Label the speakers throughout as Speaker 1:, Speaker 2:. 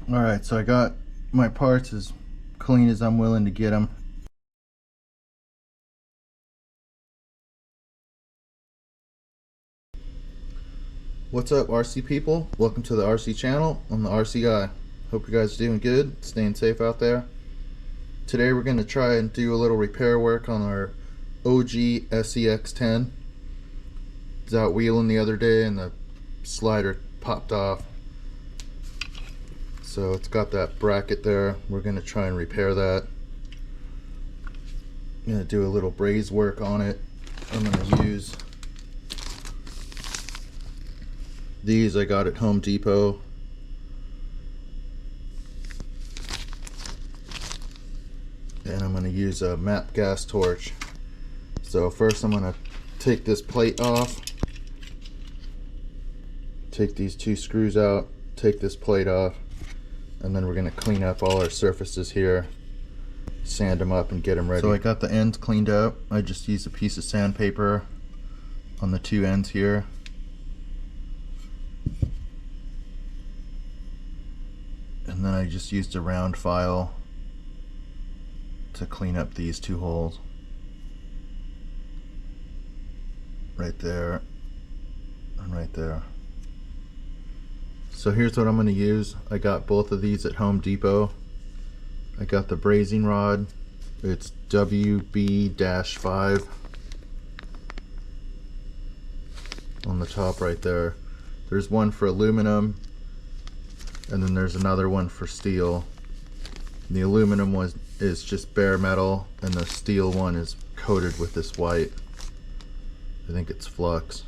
Speaker 1: Alright, so I got my parts as clean as I'm willing to get them. What's up, RC people? Welcome to the RC channel. I'm the RC guy. Hope you guys are doing good, staying safe out there. Today we're going to try and do a little repair work on our OG scx10. I was out wheeling the other day and the slider popped off. So it's got that bracket there. We're going to try and repair that. I'm going to do a little braze work on it. I'm going to use these I got at Home Depot. And I'm going to use a MAP gas torch. So first I'm going to take this plate off. Take these two screws out. Take this plate off. And then we're going to clean up all our surfaces here. Sand them up and get them ready. So I got the ends cleaned up. I just used a piece of sandpaper on the two ends here. And then I just used a round file to clean up these two holes. Right there and right there. So here's what I'm going to use. I got both of these at Home Depot. I got the brazing rod. It's WB-5 on the top right there. There's one for aluminum and then there's another one for steel. The aluminum one is just bare metal and the steel one is coated with this white. I think it's flux.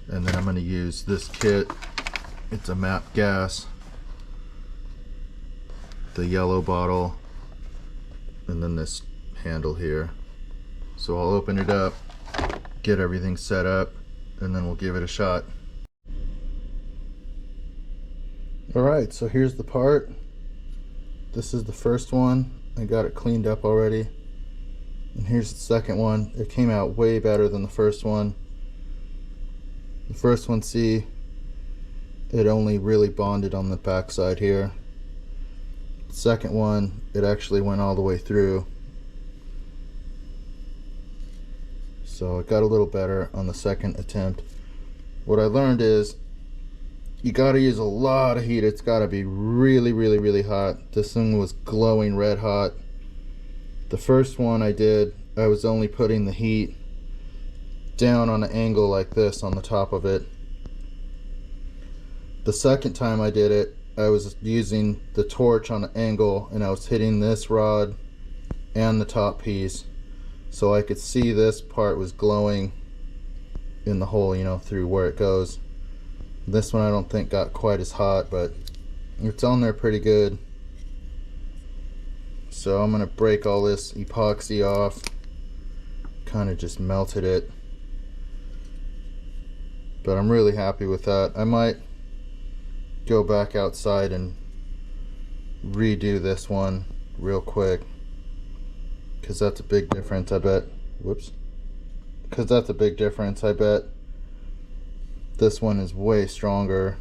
Speaker 1: And then I'm going to use this kit. It's a MAP gas, the yellow bottle, and then this handle here. So I'll open it up, get everything set up, and then we'll give it a shot. Alright, so here's the part. This is the first one. I got it cleaned up already. And here's the second one. It came out way better than the first one. The first one, see, it only really bonded on the back side here. The second one, it actually went all the way through. So it got a little better on the second attempt. What I learned is you gotta use a lot of heat. It's gotta be really hot. This thing was glowing red hot. The first one I did, I was only putting the heat down on an angle like this on the top of it. The second time I did it, I was using the torch on an angle and I was hitting this rod and the top piece, so I could see this part was glowing in the hole, you know, through where it goes. This one I don't think got quite as hot, but it's on there pretty good. So I'm gonna break all this epoxy off. Kind of just melted it. But I'm really happy with that. I might go back outside and redo this one real quick, because that's a big difference, I bet. Whoops. Because that's a big difference, I bet. This one is way stronger.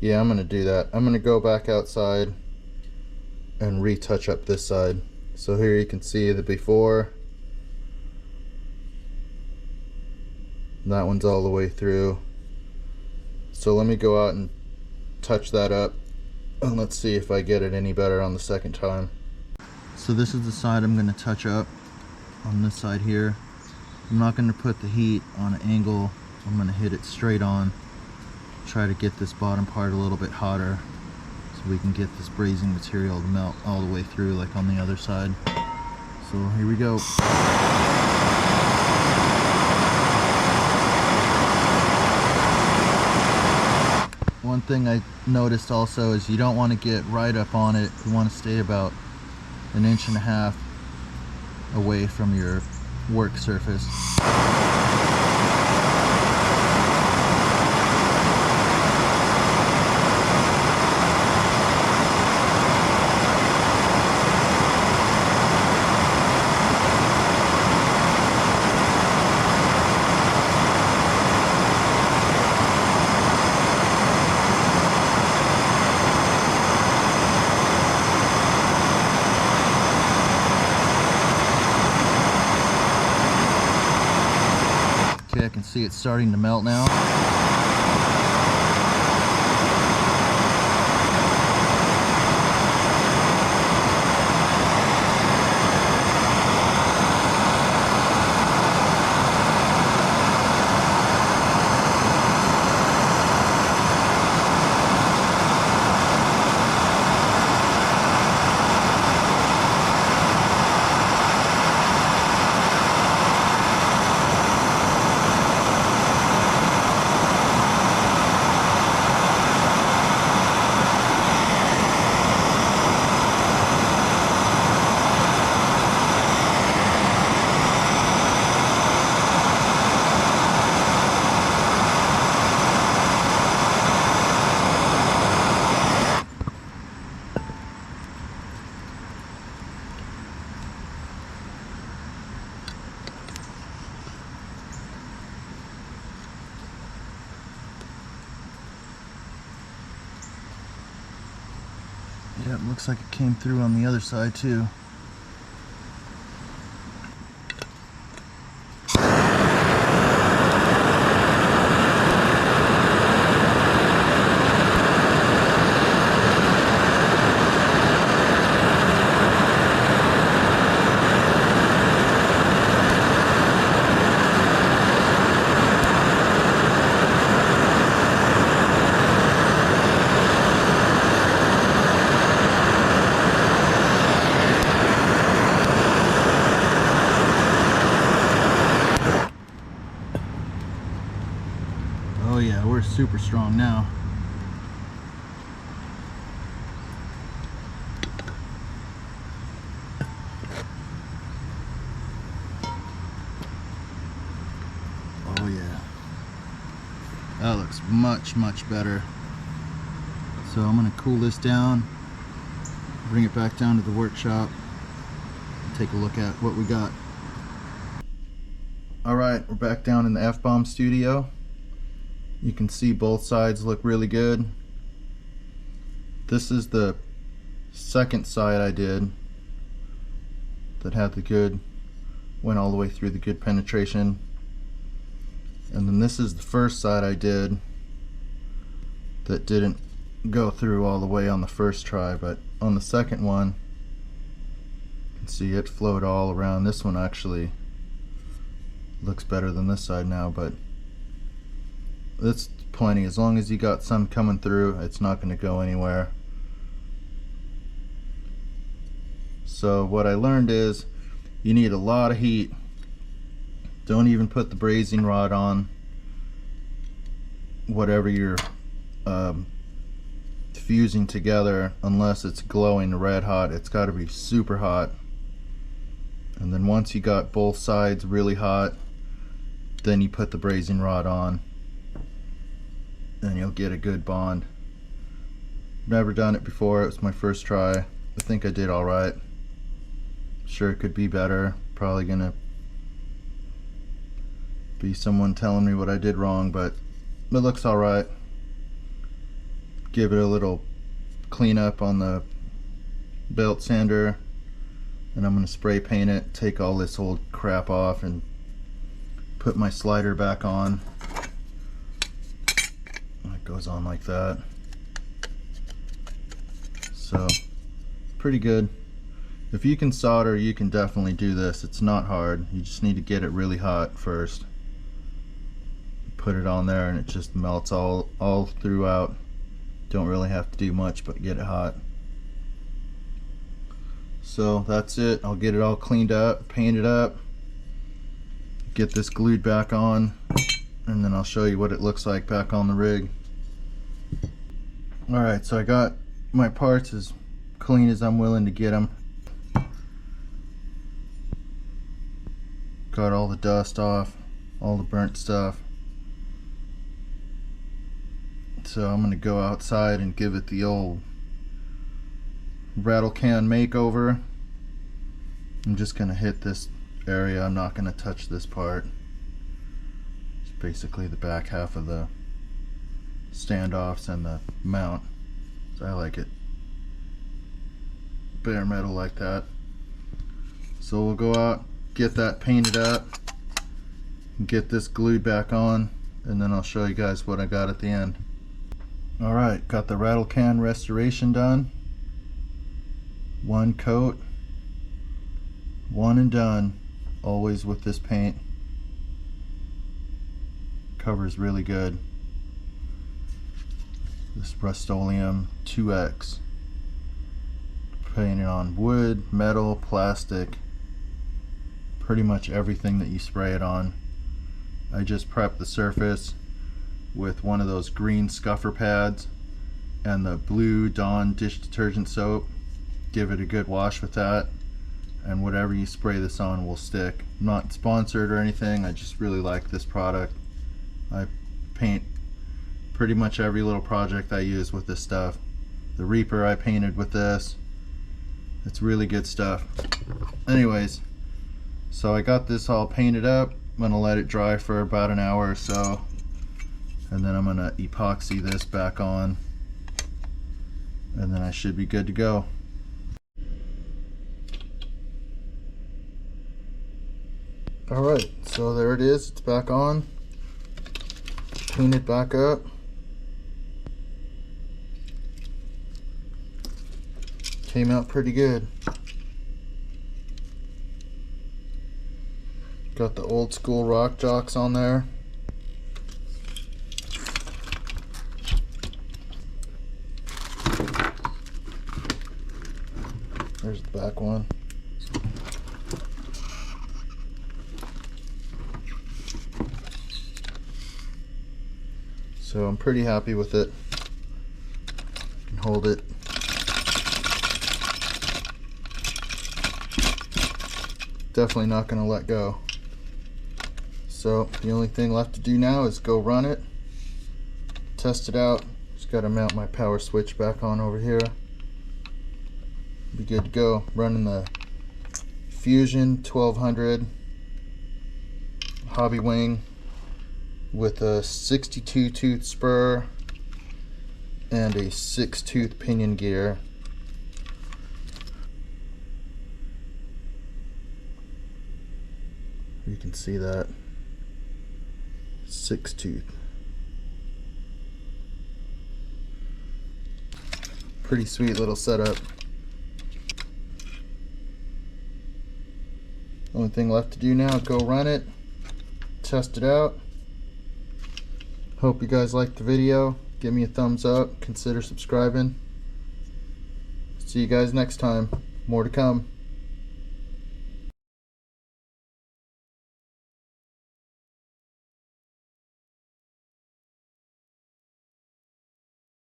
Speaker 1: Yeah, I'm gonna do that. I'm gonna go back outside and retouch up this side. So here you can see the before. That one's all the way through. So let me go out and touch that up and let's see if I get it any better on the second time. So this is the side I'm going to touch up on this side here. I'm not going to put the heat on an angle. I'm going to hit it straight on. Try to get this bottom part a little bit hotter so we can get this brazing material to melt all the way through like on the other side. So here we go. One thing I noticed also is you don't want to get right up on it. You want to stay about 1.5 inches away from your work surface. see it's starting to melt now. Yeah, it looks like it came through on the other side too. Oh yeah, we're super strong now. Oh yeah. That looks much, much better. So I'm gonna cool this down, bring it back down to the workshop, and take a look at what we got. Alright, we're back down in the F-Bomb studio. You can see both sides look really good. This is the second side I did that had the good, went all the way through the good penetration. And then this is the first side I did that didn't go through all the way on the first try, but on the second one, you can see it flowed all around. This one actually looks better than this side now, but that's plenty. As long as you got some coming through, it's not going to go anywhere. So what I learned is you need a lot of heat. Don't even put the brazing rod on whatever you're fusing together unless it's glowing red hot. It's got to be super hot. And then once you got both sides really hot, then you put the brazing rod on and you'll get a good bond. Never done it before. It was my first try. I think I did alright. Sure, it could be better. Probably gonna be someone telling me what I did wrong, but it looks alright. Give it a little cleanup on the belt sander, and I'm gonna spray paint it, take all this old crap off, and put my slider back on. It goes on like that. So pretty good. If you can solder, you can definitely do this. It's not hard. You just need to get it really hot first. Put it on there and it just melts all throughout. Don't really have to do much but get it hot. So that's it. I'll get it all cleaned up, painted up, get this glued back on, and then I'll show you what it looks like back on the rig. Alright, so I got my parts as clean as I'm willing to get them. Got all the dust off, all the burnt stuff. So I'm gonna go outside and give it the old rattle can makeover. I'm just gonna hit this area. I'm not gonna touch this part. It's basically the back half of the standoffs and the mount. So I like it bare metal like that. So we'll go out, get that painted up, get this glued back on, and then I'll show you guys what I got at the end. Alright, got the rattle can restoration done. One coat, one and done, always with this paint. Covers really good. This Rust-Oleum 2X. Painted on wood, metal, plastic, pretty much everything that you spray it on. I just prepped the surface with one of those green scuffer pads and the blue Dawn dish detergent soap. Give it a good wash with that, and whatever you spray this on will stick. I'm not sponsored or anything, I just really like this product. I paint pretty much every little project I use with this stuff. The Reaper I painted with this. It's really good stuff. Anyways, so I got this all painted up. I'm gonna let it dry for about an hour or so, and then I'm gonna epoxy this back on, and then I should be good to go. Alright, so there it is, it's back on. Paint it back up. Came out pretty good. Got the old school rock jocks on there. There's the back one. So I'm pretty happy with it. Can hold it. Definitely not going to let go. So the only thing left to do now is go run it, test it out. Just got to mount my power switch back on over here. Be good to go. Running the Fusion 1200 hobby wing with a 62 tooth spur and a 6 tooth pinion gear. You can see that 6 tooth. Pretty sweet little setup. Only thing left to do now, go run it, test it out. Hope you guys liked the video. Give me a thumbs up, consider subscribing. See you guys next time. More to come.